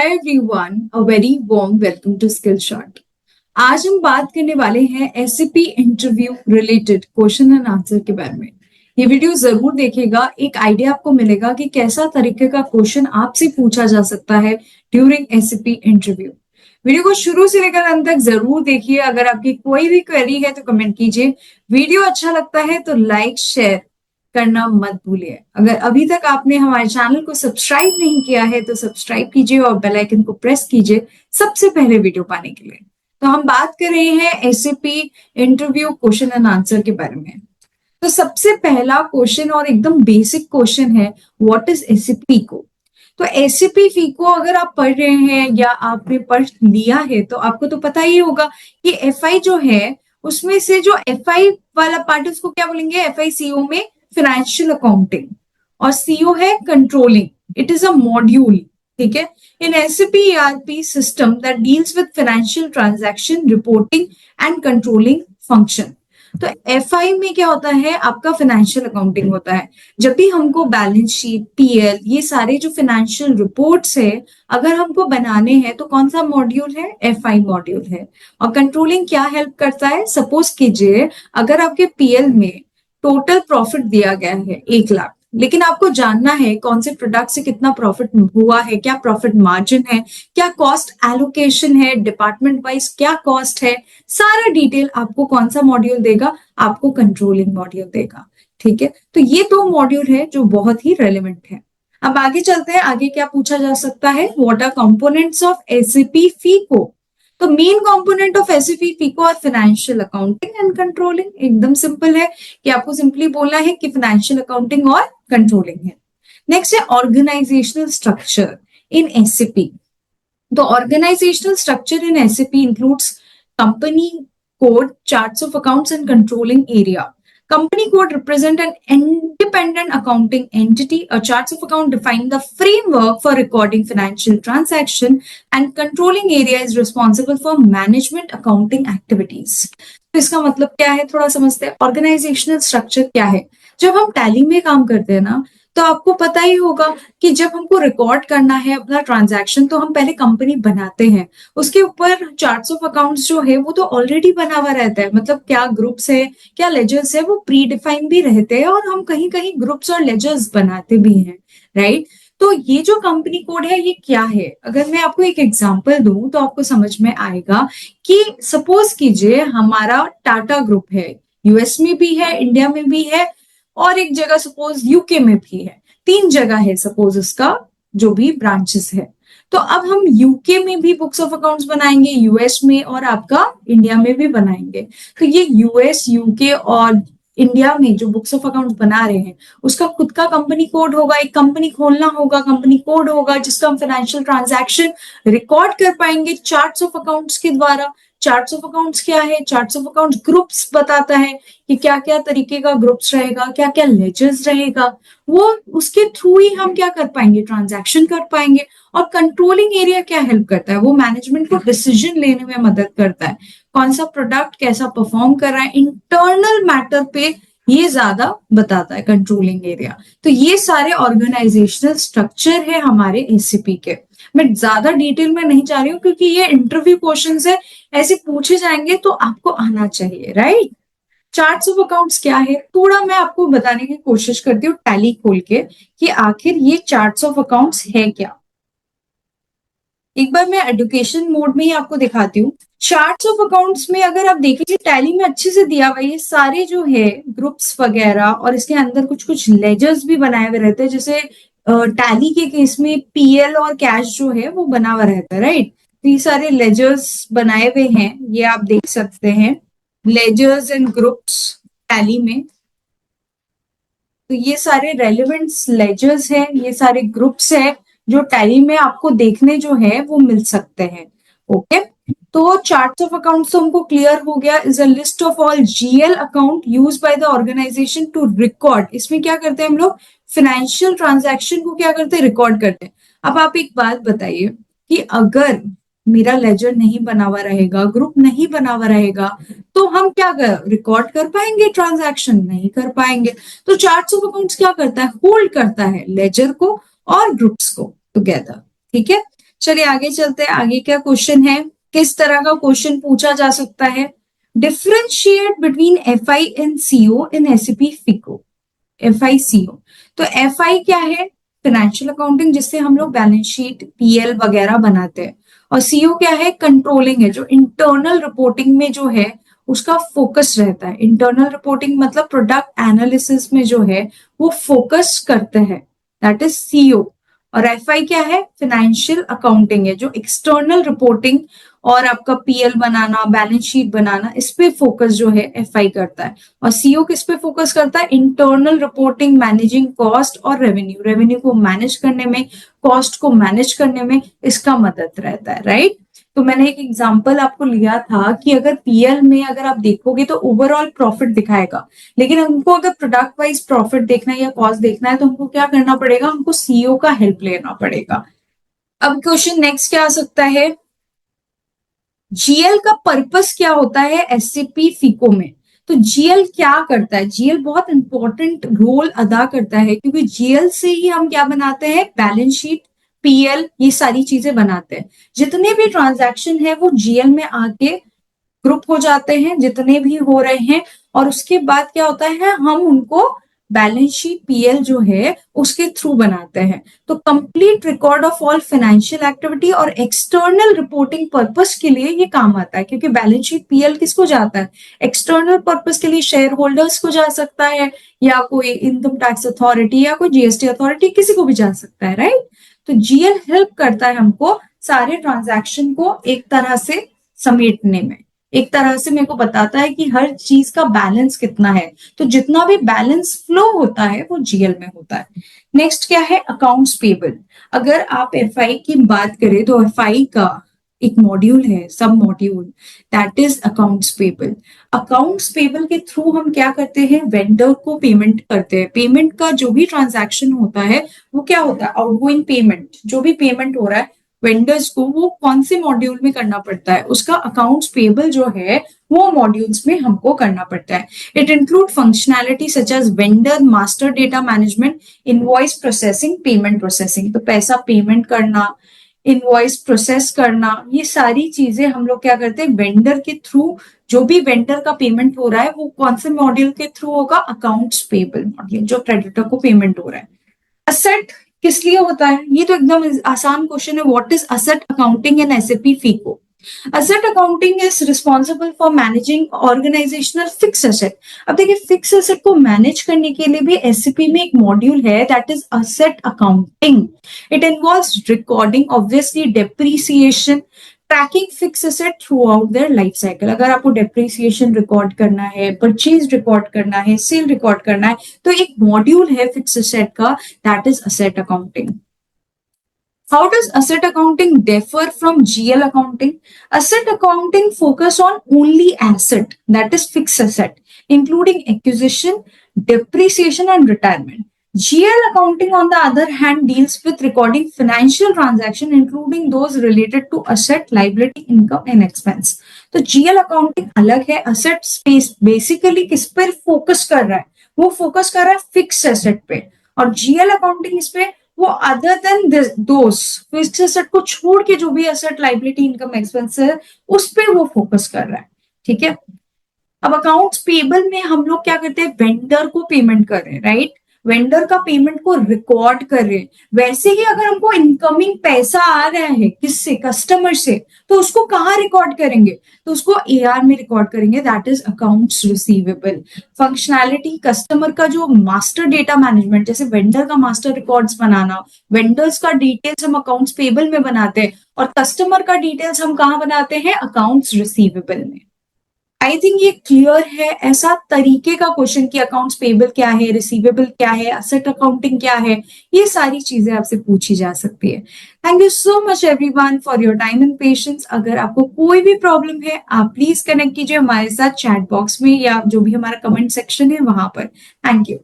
Hi everyone, a very warm welcome to Skill Shot. आज हम बात करने वाले हैं SAP interview related question and answer के बारे में। ये वीडियो जरूर देखिएगा, एक आइडिया आपको मिलेगा कि कैसा तरीके का क्वेश्चन आपसे पूछा जा सकता है ड्यूरिंग एसएपी इंटरव्यू। वीडियो को शुरू से लेकर अंत तक जरूर देखिए। अगर आपकी कोई भी क्वेरी है तो कमेंट कीजिए। वीडियो अच्छा लगता है तो लाइक शेयर करना मत भूलिए। अगर अभी तक आपने हमारे चैनल को सब्सक्राइब नहीं किया है तो सब्सक्राइब कीजिए और बेल आइकन को प्रेस कीजिए सबसे पहले वीडियो पाने के लिए। तो हम बात कर रहे हैं SAP interview question and answer के बारे में। तो सबसे पहला क्वेश्चन और एकदम बेसिक क्वेश्चन है, व्हाट इज एसएपी को। तो एसएपी फीको अगर आप पढ़ रहे हैं या आपने पढ़ लिया है तो आपको तो पता ही होगा कि एफआई जो है उसमें से जो एफआई वाला पार्ट उसको क्या बोलेंगे, एफआई सीओ में फाइनेंशियल अकाउंटिंग और सीओ है controlling. It is a module, ठीक है, in SAP ERP system that deals with financial transaction reporting and controlling function. तो एफआई में क्या होता है, आपका फाइनेंशियल अकाउंटिंग होता है। जब भी हमको बैलेंस शीट, पीएल, ये सारे जो फाइनेंशियल रिपोर्ट्स है अगर हमको बनाने हैं तो कौन सा मॉड्यूल है, एफआई मॉड्यूल है। और कंट्रोलिंग क्या हेल्प करता है, सपोज कीजिए अगर आपके पीएल में टोटल प्रॉफिट दिया गया है 1 लाख, लेकिन आपको जानना है कौन से प्रोडक्ट से कितना प्रॉफिट हुआ है, क्या प्रॉफिट मार्जिन है, क्या कॉस्ट एलोकेशन है, डिपार्टमेंट वाइज क्या कॉस्ट है, सारा डिटेल आपको कौन सा मॉड्यूल देगा, आपको कंट्रोलिंग मॉड्यूल देगा। ठीक है, तो ये 2 मॉड्यूल है जो बहुत ही रेलिवेंट है। अब आगे चलते हैं, आगे क्या पूछा जा सकता है, what are components of SAP FICO. तो main component of SAP FICO और फाइनेंशियल अकाउंटिंग एंड कंट्रोलिंग। एकदम सिंपल है कि आपको सिंपली बोलना है कि फाइनेंशियल अकाउंटिंग और कंट्रोलिंग है। नेक्स्ट है ऑर्गेनाइजेशनल स्ट्रक्चर इन एसएपी। तो organisational structure in SAP includes company code, charts of accounts and controlling area. Company code represent an independent accounting entity. A charts of account define the framework for recording financial transaction, and controlling area is responsible for management accounting activities. तो इसका मतलब क्या है, थोड़ा समझते हैं। Organisational structure क्या है, जब हम टैली में काम करते हैं ना तो आपको पता ही होगा कि जब हमको रिकॉर्ड करना है अपना ट्रांजैक्शन तो हम पहले कंपनी बनाते हैं, उसके ऊपर चार्ट्स ऑफ अकाउंट्स जो है वो तो ऑलरेडी बना हुआ रहता है, मतलब क्या ग्रुप्स है क्या लेजर्स है वो प्री डिफाइन भी रहते हैं और हम कहीं कहीं ग्रुप्स और लेजर्स बनाते भी हैं, राइट। तो ये जो कंपनी कोड है ये क्या है, अगर मैं आपको एक एग्जांपल दूं तो आपको समझ में आएगा कि सपोज कीजिए हमारा टाटा ग्रुप है, यूएस में भी है, इंडिया में भी है और एक जगह सपोज यूके में भी है। 3 जगह है सपोज इसका जो भी ब्रांचेस है। तो अब हम यूके में भी बुक्स ऑफ अकाउंट्स बनाएंगे, यूएस में और आपका इंडिया में भी बनाएंगे। तो ये यूएस, यूके और इंडिया में जो बुक्स ऑफ अकाउंट्स बना रहे हैं उसका खुद का कंपनी कोड होगा, एक कंपनी खोलना होगा, कंपनी कोड होगा जिसका हम फाइनेंशियल ट्रांजैक्शन रिकॉर्ड कर पाएंगे चार्ट्स ऑफ अकाउंट्स के द्वारा। चार्ट्स ऑफ अकाउंट्स क्या है, चार्ट्स ऑफ अकाउंट्स ग्रुप्स बताता है कि क्या क्या तरीके का ग्रुप्स रहेगा, क्या क्या लेजर्स रहेगा, वो उसके थ्रू ही हम क्या कर पाएंगे, ट्रांजैक्शन कर पाएंगे। और कंट्रोलिंग एरिया क्या हेल्प करता है, वो मैनेजमेंट को डिसीजन लेने में मदद करता है, कौन सा प्रोडक्ट कैसा परफॉर्म कर रहा है, इंटरनल मैटर पे ये ज्यादा बताता है कंट्रोलिंग एरिया। तो ये सारे ऑर्गेनाइजेशनल स्ट्रक्चर है हमारे एसीपी के। मैं ज्यादा डिटेल में नहीं जा रही हूँ क्योंकि ये इंटरव्यू क्वेश्चंस है, ऐसे पूछे जाएंगे तो आपको आना चाहिए, राइट। चार्ट्स ऑफ अकाउंट्स क्या है, थोड़ा मैं आपको बताने की कोशिश करती हूँ टैली खोल के कि आखिर ये चार्ट्स ऑफ अकाउंट्स है क्या। एक बार मैं एजुकेशन मोड में ही आपको दिखाती हूँ। चार्ट्स ऑफ अकाउंट्स में अगर आप देखेंगे टैली में अच्छे से दिया हुआ ये सारे जो है ग्रुप्स वगैरह और इसके अंदर कुछ कुछ लेजर्स भी बनाए हुए रहते हैं, जैसे टैली के केस में पीएल और कैश जो है वो बना हुआ रहता है, राइट। तो ये सारे लेजर्स बनाए हुए हैं, ये आप देख सकते हैं, लेजर्स एंड ग्रुप्स टैली में। तो ये सारे रेलिवेंट लेजर्स हैं, ये सारे ग्रुप्स हैं जो टैली में आपको देखने जो है वो मिल सकते हैं। ओके, तो चार्ट्स ऑफ अकाउंट्स तो हमको क्लियर हो गया। Is a list of all GL account use by the organisation to record. इसमें क्या करते हैं हम लोग, फाइनेंशियल ट्रांजैक्शन को क्या करते हैं, रिकॉर्ड करते हैं। अब आप एक बात बताइए कि अगर मेरा लेजर नहीं बना हुआ रहेगा, ग्रुप नहीं बना हुआ रहेगा, तो हम क्या रिकॉर्ड कर पाएंगे, ट्रांजैक्शन नहीं कर पाएंगे। तो चार्ट्स ऑफ अकाउंट्स क्या करता है, होल्ड करता है लेजर को और ग्रुप्स को टुगेदर, ठीक है। चलिए आगे चलते हैं। आगे क्या क्वेश्चन है, किस तरह का क्वेश्चन पूछा जा सकता है? Differentiate between F I and CO in SAP Fico. F I CO, तो एफ आई क्या है? फाइनेंशियल अकाउंटिंग, जिससे हम लोग बैलेंस शीट पीएल वगैरह बनाते हैं। और सीओ क्या है? कंट्रोलिंग है, जो इंटरनल रिपोर्टिंग में जो है उसका फोकस रहता है। इंटरनल रिपोर्टिंग मतलब प्रोडक्ट एनालिसिस में जो है वो फोकस करते हैं, दैट इज सीओ। और एफ आई क्या है? फाइनेंशियल अकाउंटिंग है, जो एक्सटर्नल रिपोर्टिंग और आपका पीएल बनाना, बैलेंस शीट बनाना, इस पे फोकस जो है एफ आई करता है। और सीओ किस पे फोकस करता है? इंटरनल रिपोर्टिंग, मैनेजिंग कॉस्ट और रेवेन्यू, रेवेन्यू को मैनेज करने में, कॉस्ट को मैनेज करने में इसका मदद रहता है, राइट। तो मैंने एक एग्जांपल आपको लिया था कि अगर पीएल में अगर आप देखोगे तो ओवरऑल प्रॉफिट दिखाएगा, लेकिन हमको अगर प्रोडक्ट वाइज प्रॉफिट देखना है या कॉस्ट देखना है तो हमको क्या करना पड़ेगा? हमको सीईओ का हेल्प लेना पड़ेगा। अब क्वेश्चन नेक्स्ट क्या आ सकता है? जीएल का पर्पस क्या होता है एससीपी फिको में? तो जीएल क्या करता है? जीएल बहुत इंपॉर्टेंट रोल अदा करता है, क्योंकि जीएल से ही हम क्या बनाते हैं? बैलेंस शीट, पीएल, ये सारी चीजें बनाते हैं। जितने भी ट्रांजैक्शन है वो जीएल में आके ग्रुप हो जाते हैं, जितने भी हो रहे हैं। और उसके बाद क्या होता है? हम उनको बैलेंस शीट पीएल जो है उसके थ्रू बनाते हैं। तो complete record of all financial activity और एक्सटर्नल रिपोर्टिंग पर्पस के लिए ये काम आता है, क्योंकि बैलेंस शीट पीएल किसको जाता है? एक्सटर्नल पर्पस के लिए शेयर होल्डर्स को जा सकता है, या कोई इनकम टैक्स अथॉरिटी या कोई जीएसटी अथॉरिटी, किसी को भी जा सकता है, राइट। तो जीएल हेल्प करता है हमको सारे ट्रांजैक्शन को एक तरह से समेटने में। एक तरह से मेरे को बताता है कि हर चीज का बैलेंस कितना है। तो जितना भी बैलेंस फ्लो होता है वो जीएल में होता है। नेक्स्ट क्या है? Accounts payable. अगर आप एफआई की बात करें तो एफआई का एक मॉड्यूल है, सब module, that is accounts payable. Accounts payable के थ्रू हम क्या करते हैं? वेंडर को पेमेंट करते हैं। पेमेंट का जो भी ट्रांजैक्शन होता है वो क्या होता है? आउटगोइंग पेमेंट, जो भी पेमेंट हो रहा है वेंडर्स को, वो कौन से मॉड्यूल में करना पड़ता है? उसका अकाउंट्स पेबल जो है वो मॉड्यूल्स में हमको करना पड़ता है। It include functionality such as vendor master data management, invoice processing, payment processing. तो पैसा पेमेंट करना, इनवॉइस प्रोसेस करना, ये सारी चीजें हम लोग क्या करते हैं? वेंडर के थ्रू, जो भी वेंडर का पेमेंट हो रहा है वो कौन से मॉड्यूल के थ्रू होगा? अकाउंट्स पेबल मॉड्यूल, जो क्रेडिटर को पेमेंट हो रहा है। असेट किस लिए होता है? ये तो एकदम आसान क्वेश्चन है। What is asset accounting in SAP FICO? Asset accounting is responsible for managing organisational fix asset. अब देखिए, फिक्स असेट को मैनेज करने के लिए भी एसएपी में एक मॉड्यूल है, that is asset accounting. It involves recording obviously depreciation, tracking fix asset throughout their life cycle. अगर आपको डेप्रीसिएशन रिकॉर्ड करना है, परचेज रिकॉर्ड करना है, सेल रिकॉर्ड करना है, तो एक मॉड्यूल है फिक्स असेट का, that is asset accounting. How does asset accounting differ from GL accounting? Asset accounting focus on only asset, that is fixed asset, including acquisition, depreciation and retirement. GL accounting on the other hand deals with recording financial transaction, including those related to asset, liability, income and expense. तो GL accounting अलग है। asset space basically किस पर focus कर रहा है? वो focus कर रहा है फिक्स एसेट पे, और GL accounting इस पे वो अदर देन दोस फिक्स्ड एसेट को छोड़ के जो भी एसेट, लाइबिलिटी, इनकम, एक्सपेंस है उस पे वो फोकस कर रहा है, ठीक है। अब अकाउंट्स पेबल में हम लोग क्या करते हैं? वेंडर को पेमेंट कर रहे हैं, राइट। वेंडर का पेमेंट को रिकॉर्ड कर रहे हैं। वैसे ही अगर हमको इनकमिंग पैसा आ रहा है किससे? कस्टमर से, तो उसको कहाँ रिकॉर्ड करेंगे? तो उसको एआर में रिकॉर्ड करेंगे, that is accounts receivable. Functionality, customer का जो मास्टर डेटा मैनेजमेंट, जैसे वेंडर का मास्टर रिकॉर्ड्स बनाना, वेंडर्स का डिटेल्स हम अकाउंट्स पेबल में बनाते हैं, और कस्टमर का डिटेल्स हम कहाँ बनाते हैं? अकाउंट्स रिसीवेबल में। आई थिंक ये क्लियर है। ऐसा तरीके का क्वेश्चन कि अकाउंट्स पेबल क्या है, रिसीवेबल क्या है, असेट अकाउंटिंग क्या है, ये सारी चीजें आपसे पूछी जा सकती है। Thank you so much everyone for your time and patience. अगर आपको कोई भी प्रॉब्लम है आप प्लीज कनेक्ट कीजिए हमारे साथ चैट बॉक्स में, या जो भी हमारा कमेंट सेक्शन है वहां पर। Thank you.